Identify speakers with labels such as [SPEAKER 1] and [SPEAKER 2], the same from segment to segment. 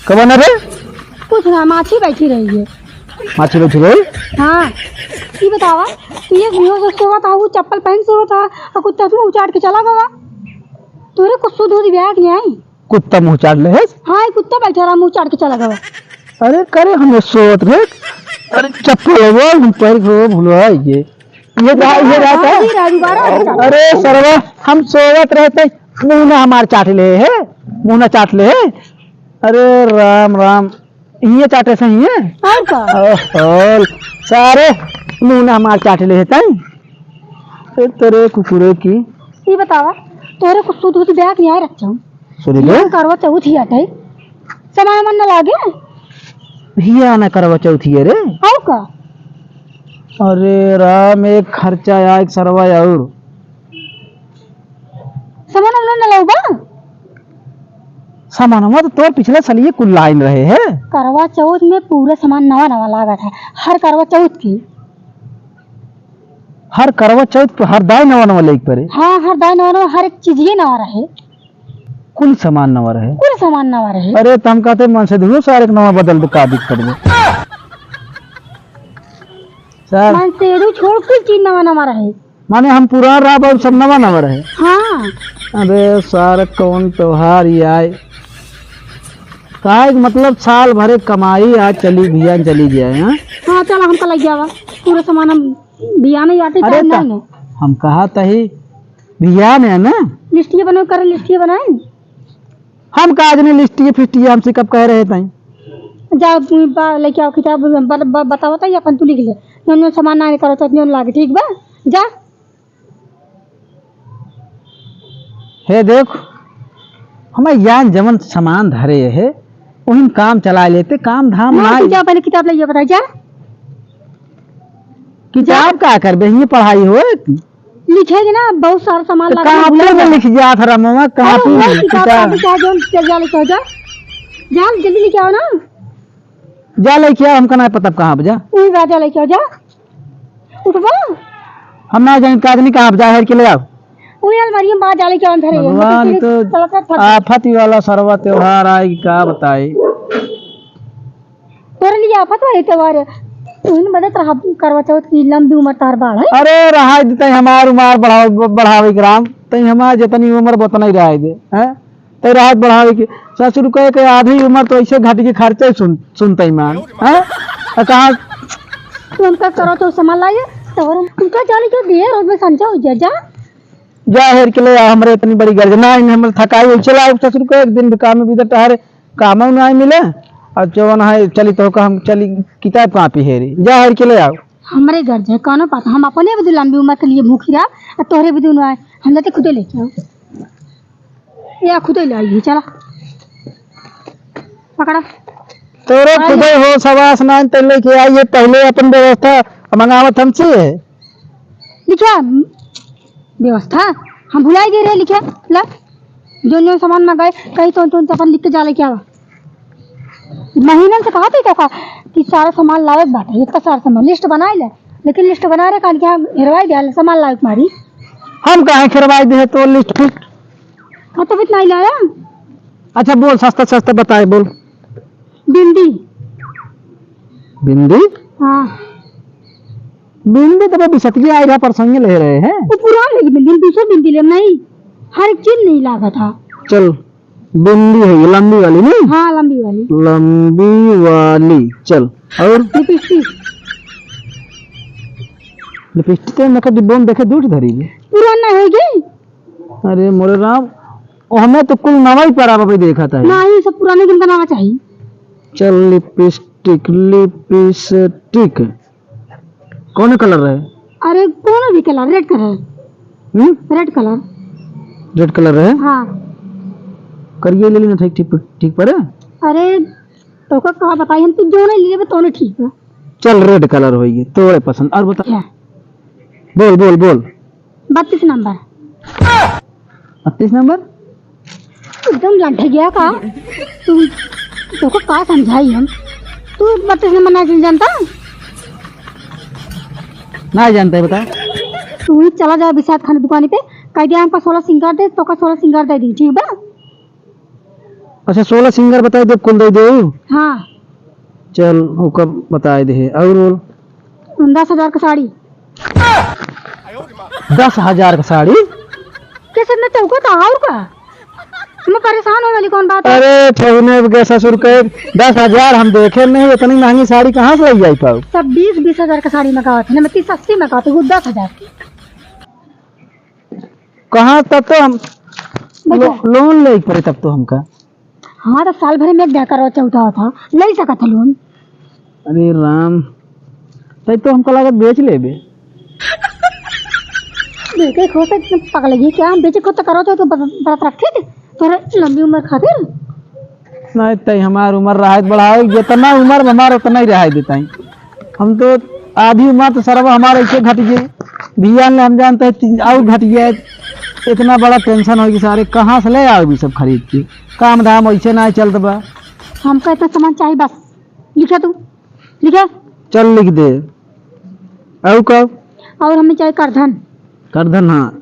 [SPEAKER 1] कब आना रे?
[SPEAKER 2] कुछ ना, माछी बैठी रही है।
[SPEAKER 1] माछी बैठी रही?
[SPEAKER 2] हाँ, ये बतावा, तू ये गुहो से सोवा था, वो चप्पल पहन सोवा था और कुत्ता तू उचाट के चला गया। तोरे कुछ सुध उध ब्याह नहीं आई?
[SPEAKER 1] कुत्ता मुँह चाट ले है?
[SPEAKER 2] हाँ, ये कुत्ता बैठा रहा, मुँह चाट के चला गया।
[SPEAKER 1] अरे करे हमें सोत रे। अरे चप्पल वो हम पैर को भूलवा ये रहता है। अरे सरवा हम सोवत रहते मुँह ना हमारे चाट ले है, मुँह ना चाट ले है। अरे राम राम, ये चाटे सही है
[SPEAKER 2] और का
[SPEAKER 1] सारे मुँह ना हमारे चाट ले है। तेरे कुकुरे की
[SPEAKER 2] ये बतावा, तोरे कुछ सुध उध ब्याह नहीं आई रखा हूँ।
[SPEAKER 1] सुनी ले
[SPEAKER 2] करवा चौथ ही आटे सामान मन न लागे
[SPEAKER 1] हिया ना करवा चौथी है रे।
[SPEAKER 2] और का
[SPEAKER 1] अरे राम, एक खर्चा या एक सरवा और
[SPEAKER 2] सामान मन न लाऊगा।
[SPEAKER 1] सामान तो तोर पिछले साल ये कुल लाइन रहे है।
[SPEAKER 2] करवा चौथ में पूरा सामान नवा नवा लागा था। हर करवा चौथ की
[SPEAKER 1] हर करवा चौथ पे हर दाई नवा नवा लेके पड़े।
[SPEAKER 2] हाँ, हर दाई नवा नवा, हर एक चीज ये नवा रहे,
[SPEAKER 1] कुल सामान नवा रहे।
[SPEAKER 2] कुल सामान नवा रहे।
[SPEAKER 1] अरे तुम कहते मन से धुलो सारे नवा बदल दो, का दिक्कत है सर?
[SPEAKER 2] मन से दू छोड़ कुल चीज नवा नवा रहे।
[SPEAKER 1] माने हम पुरान रहा और सब नवा नवा रहे।
[SPEAKER 2] हाँ,
[SPEAKER 1] अरे सारे कौन त्योहार ये आए का मतलब साल भरे कमाई आज चली भिया चली जाए।
[SPEAKER 2] हाँ, चलो हमको लग जावा पूरा सामान हम बिया नहीं आते।
[SPEAKER 1] अरे
[SPEAKER 2] नहीं
[SPEAKER 1] हम कहा तही भिया ने ना
[SPEAKER 2] लिस्टिया बनो करे, लिस्टिया बनाए
[SPEAKER 1] हम काज ने लिस्टिए फिस्टिए हमसे कब कह रहे थे।
[SPEAKER 2] जाओ लेके आओ किताब बताओ तो अपन तू लिख ले जो सामान ना करो तो लागे। ठीक बा, जा।
[SPEAKER 1] हे देख हमें यान जमन सामान धरे है वही काम चला लेते, काम धाम ना।
[SPEAKER 2] जा पहले किताब ले बता। जा
[SPEAKER 1] किताब का कर बे पढ़ाई हो
[SPEAKER 2] लिखेगी ना, बहुत सारा सामान
[SPEAKER 1] तो कहाँ पे लिख जा था मामा, कहाँ पे
[SPEAKER 2] किताब जा लेके आओ। जा जल्दी लेके आओ ना।
[SPEAKER 1] जा लेके आओ, हमका ना पता कहाँ पे जा।
[SPEAKER 2] वही बात, जा लेके आओ। जा उठवा,
[SPEAKER 1] हम ना जाने काज नहीं कहाँ जा के ले आओ।
[SPEAKER 2] वही अलमारी में बाहर जा लेके आओ।
[SPEAKER 1] भगवान तो आफत वाला सर्वा त्योहार आएगी, क्या बताए
[SPEAKER 2] तोरे लिए आफत वाले त्योहार तुम बदत रहा। करवा चौथ की लंबी उम्र तार बाढ़ है।
[SPEAKER 1] अरे रहा देते हमार उम्र बढ़ावे ग्राम तई हमार जितनी उम्र उतना ही रहा दे हैं तई राहत बढ़ावे की। ससुर कहे के आधी उम्र तो ऐसे घाटी के खर्चे सुनते मान हैं कहाँ
[SPEAKER 2] तुम का करो तो सामान लाइए तो उनका जाने क्यों दिए रोज में संचा हो जा।
[SPEAKER 1] जा हेर के ले हमरे इतनी बड़ी गर्जना हम थकाई चला ससुर को एक दिन काम में भी टहरे काम नहीं मिले और जवन है चली तो हम चली किताब कॉपी हेरी। जा हेर के ले आओ।
[SPEAKER 2] हमारे घर जाए कौन पता, हम अपने भी लंबी उम्र के लिए भूखी रहा और तोहरे भी दोनों आए। हम तो खुदे लेके आओ या खुदे ले आइए। चला पकड़ा
[SPEAKER 1] तोरे खुदे हो सवास नान ते लेके आइए, पहले अपन व्यवस्था मंगावत हमसे है।
[SPEAKER 2] लिखा व्यवस्था हम भुलाई दे रहे। लिखे ला जो सामान मंगाए कहीं तो अपन लिख के जा लेके आवा। महीने से कहा था कि सारा सामान लायक बात है, इतना सारा सामान लिस्ट बनाए ले, लेकिन लिस्ट बना रहे कान क्या हिरवाई दिया सामान लायक मारी।
[SPEAKER 1] हम कहाँ खिरवाई दे तो लिस्ट फिट।
[SPEAKER 2] हाँ तो इतना ही लाया।
[SPEAKER 1] अच्छा बोल, सस्ता सस्ता बताए बोल।
[SPEAKER 2] बिंदी।
[SPEAKER 1] बिंदी?
[SPEAKER 2] हाँ
[SPEAKER 1] बिंदी तो बिसतगी आई रहा परसंग ले रहे हैं।
[SPEAKER 2] वो पुरानी लगी बिंदी, दूसरी बिंदी ले नहीं, हर एक चीज नहीं लागा था।
[SPEAKER 1] चल बिंदी है ये लंबी वाली नहीं?
[SPEAKER 2] हाँ लंबी वाली।
[SPEAKER 1] लंबी वाली चल। और
[SPEAKER 2] लिपस्टिक?
[SPEAKER 1] लिपस्टिक में डिब्बों में देखे दूध धरी
[SPEAKER 2] पुराना होगी।
[SPEAKER 1] अरे मोरे राम, हमें तो कुल नवा ही पड़ा बाबा देखा था।
[SPEAKER 2] नहीं सब पुराने दिन बनाना चाहिए।
[SPEAKER 1] चल लिपस्टिक लिपस्टिक कौन कलर है?
[SPEAKER 2] अरे कौन भी colour, red colour. Red colour.
[SPEAKER 1] Red colour है?
[SPEAKER 2] हाँ
[SPEAKER 1] करिए ले लेना। ठीक ठीक पर है।
[SPEAKER 2] अरे तो का कहा बताई, हम तो जो नहीं लिए तो नहीं ठीक है।
[SPEAKER 1] चल रेड कलर होगी तोड़े पसंद। और बता
[SPEAKER 2] क्या?
[SPEAKER 1] बोल बोल बोल।
[SPEAKER 2] 32 नंबर।
[SPEAKER 1] 32 नंबर
[SPEAKER 2] एकदम लंठे गया का तू तो को का समझाई हम। तू 32 नंबर ना जानता?
[SPEAKER 1] ना जानता है बता।
[SPEAKER 2] तू ही चला जा विशाल खाने दुकान पे, कह दिया हमका 16 सिंगार दे, तो का 16 सिंगार दे दी, ठीक बा?
[SPEAKER 1] अच्छा 16 सिंगर बताए दे कुल दे दे।
[SPEAKER 2] हाँ।
[SPEAKER 1] चल वो कब बताए दे और बोल।
[SPEAKER 2] 10,000 का साड़ी।
[SPEAKER 1] 10,000 का साड़ी?
[SPEAKER 2] कैसे में चौका था और का? मैं परेशान हो वाली कौन बात है?
[SPEAKER 1] अरे ठहने के ससुर के 10,000 हम देखे नहीं, इतनी महंगी साड़ी कहाँ से लग जाई पाऊ?
[SPEAKER 2] सब 20,000 का साड़ी मंगावा थे ना, मैं 30-80 मंगावा थे, वो 10,000 की।
[SPEAKER 1] कहाँ तब तो हम लोन ले पड़े तब तो हमका।
[SPEAKER 2] हाँ तो साल भर में एक ब्याह करवा चौथा था, ले सका था लोन।
[SPEAKER 1] अरे राम, तब तो हमको लागत बेच ले बे।
[SPEAKER 2] बेटे खो से पकड़ लगी क्या? हम बेचे खुद तो करो तो बरत रखे थे तेरे लंबी उम्र खातिर।
[SPEAKER 1] नहीं तय हमार उम्र रहा बढ़ाओ, जितना उम्र हमारा उतना ही रहा देता है। हम तो आधी उम्र तो सरवा हमारे ऐसे घट गए, बिया ने हम जानते हैं और घट गया। इतना बड़ा टेंशन होगी सारे, कहाँ से ले आओ भी सब खरीद के? काम धाम ऐसे ना चलता बा।
[SPEAKER 2] हमको इतना सामान चाहिए बस। लिखा तू, लिखा।
[SPEAKER 1] चल लिख दे। और कब?
[SPEAKER 2] और हमें चाहिए करधन।
[SPEAKER 1] करधन? हाँ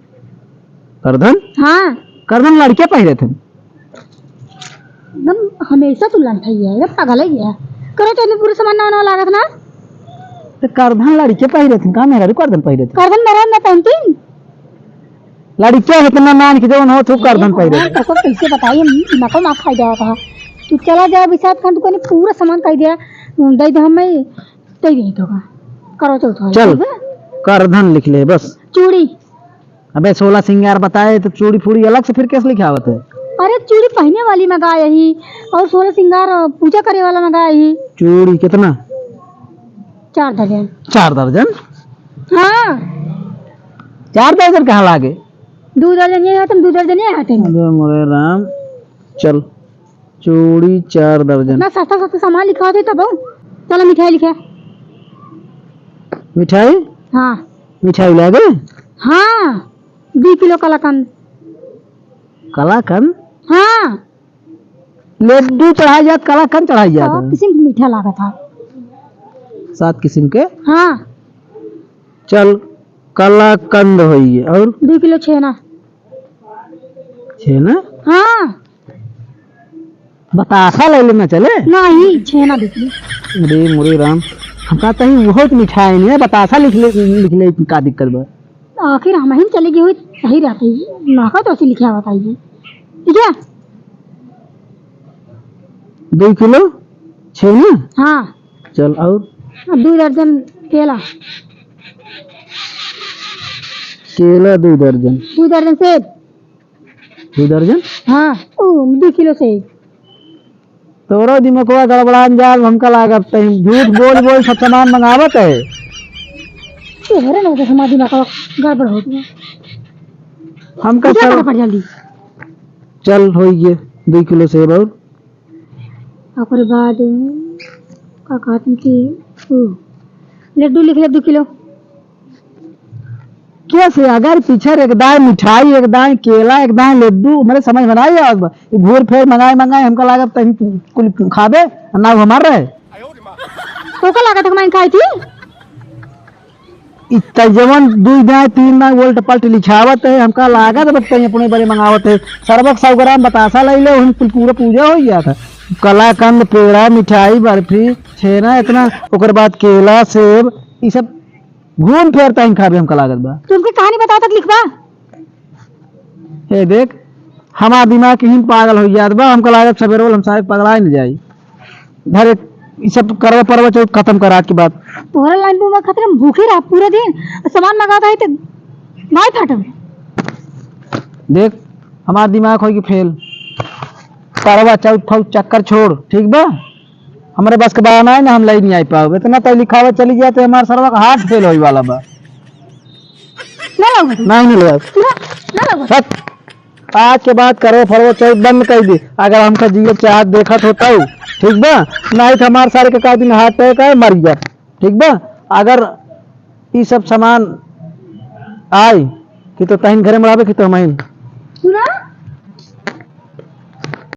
[SPEAKER 1] करधन।
[SPEAKER 2] हाँ
[SPEAKER 1] करधन लड़के पहरे थे
[SPEAKER 2] एकदम हमेशा तू लंठा ही है, पागल है गया। करो तो पूरे सामान ना लागत ना।
[SPEAKER 1] तो करधन लड़के पहरे थे, कहाँ मेरा करधन पहरे थे?
[SPEAKER 2] करधन मेरा ना पहनती
[SPEAKER 1] लड़के इतना मान के जो हो तू करधन पहरे थे।
[SPEAKER 2] तो कैसे बताइए, दिमाग में खाई जाता था। तू चला जा विशाल खान दुकान, पूरा सामान कह दिया दे दे, हमें दे नहीं तो करो तो
[SPEAKER 1] चल करधन लिख ले बस।
[SPEAKER 2] चूड़ी?
[SPEAKER 1] अबे 16 सिंगार बताए तो चूड़ी फूड़ी अलग से फिर कैसे लिखा होता है?
[SPEAKER 2] अरे चूड़ी पहने वाली मंगाया ही, और 16 सिंगार पूजा करे वाला मंगाया ही।
[SPEAKER 1] चूड़ी कितना?
[SPEAKER 2] 4 दर्जन।
[SPEAKER 1] 4 दर्जन?
[SPEAKER 2] हाँ
[SPEAKER 1] 4 दर्जन कहाँ लागे?
[SPEAKER 2] 2 दर्जन ये हाथ में, 2 दर्जन ये हाथ में।
[SPEAKER 1] अरे मोरे राम, चल चूड़ी 4 दर्जन।
[SPEAKER 2] ना सस्ता सस्ता सामान लिखा होते तब। चलो मिठाई लिखे।
[SPEAKER 1] मिठाई?
[SPEAKER 2] हाँ
[SPEAKER 1] मिठाई लागे?
[SPEAKER 2] हाँ 2 किलो कलाकंद।
[SPEAKER 1] कलाकंद?
[SPEAKER 2] हाँ
[SPEAKER 1] लड्डू चढ़ाई जात, कलाकंद चढ़ाई जात।
[SPEAKER 2] किसी मीठा लागा था।
[SPEAKER 1] 7 किस्म के?
[SPEAKER 2] हाँ
[SPEAKER 1] चल कलाकंद होई है। और
[SPEAKER 2] 2 किलो छेना।
[SPEAKER 1] छेना?
[SPEAKER 2] हाँ
[SPEAKER 1] बतासा ले लेना चले?
[SPEAKER 2] नहीं छेना 2 किलो।
[SPEAKER 1] अरे मोरे राम, हम कहते हैं बहुत मिठाई नहीं है, बतासा लिख ले का दिक्कत बा?
[SPEAKER 2] आखिर हम ही चलेगी हुई सही रहती है, नाका तो ऐसे लिखा बताइए। ठीक है
[SPEAKER 1] 2 किलो छेना?
[SPEAKER 2] हाँ।
[SPEAKER 1] चल और
[SPEAKER 2] 2 दर्जन केला।
[SPEAKER 1] केला 2 दर्जन।
[SPEAKER 2] 2 दर्जन सेब।
[SPEAKER 1] 2 दर्जन?
[SPEAKER 2] हाँ 2 किलो सेब।
[SPEAKER 1] तोरो दिमागवा गड़बड़ान जाल, हमका लागत है झूठ बोल बोल सब सामान मंगावत है।
[SPEAKER 2] तेरे ना तो हमारी दिमाग गड़बड़ हो गया।
[SPEAKER 1] हमका चल
[SPEAKER 2] फटाफट जल्दी।
[SPEAKER 1] चल हो गए 2 किलो सेब।
[SPEAKER 2] और बाद का कहते कि लड्डू लिख ले 2 किलो।
[SPEAKER 1] कैसे? अगर पीछे एक दाएं मिठाई, एक दाएं केला, एक दाएं लड्डू, मेरे समझ में नहीं आया। घूर फेर मंगाए हमका लागत कुल खाबे ना हमार रहे।
[SPEAKER 2] तो का लागत है मैं खाई थी?
[SPEAKER 1] जवन 2 दाएं 3 दाएं वोल्ट पल्ट लिखावत है, हमका लागत बताइए अपने बड़े मंगावत है। सरबक 100 ग्राम बतासा ले लो, पूरा पूजा हो गया था। कलाकंद, पेड़ा, मिठाई, बर्फी, छेना, इतना ओकर बाद केला, सेब, ये सब घूम फेरता ही खाबे हमका लागत बा।
[SPEAKER 2] तुमको कहानी बता तक लिखवा।
[SPEAKER 1] हे देख हमार दिमाग ही पागल हो गया बा, हमका लागत सवेरे हम सारे पगला नहीं जाई। घर ये सब करवा परवा चौथ खत्म करा के बाद
[SPEAKER 2] तोहरा लाइन पे मैं खतरे में भूखे रहा पूरा दिन, सामान मंगाता है तो नहीं फाटम।
[SPEAKER 1] देख हमार दिमाग होगी फेल। परवा चौथ फौथ चक्कर छोड़, ठीक बा? हमारे बस के बहाना है ना, हम ले नहीं आई पाओ। इतना तो लिखावत चली गया तो हमारे सरवा का हाथ फेल होई वाला बा। नहीं ले आज के बाद करो फरवा चौथ बंद कर दी। अगर हमका जीवन चाहत देखत होता हूँ, ठीक बा? नहीं तो हमारे सारे का दिन हाथ तय का मर गया, ठीक बा? अगर ये सब सामान आए कि तो तहन घरे में आवे कि तो हम
[SPEAKER 2] सुना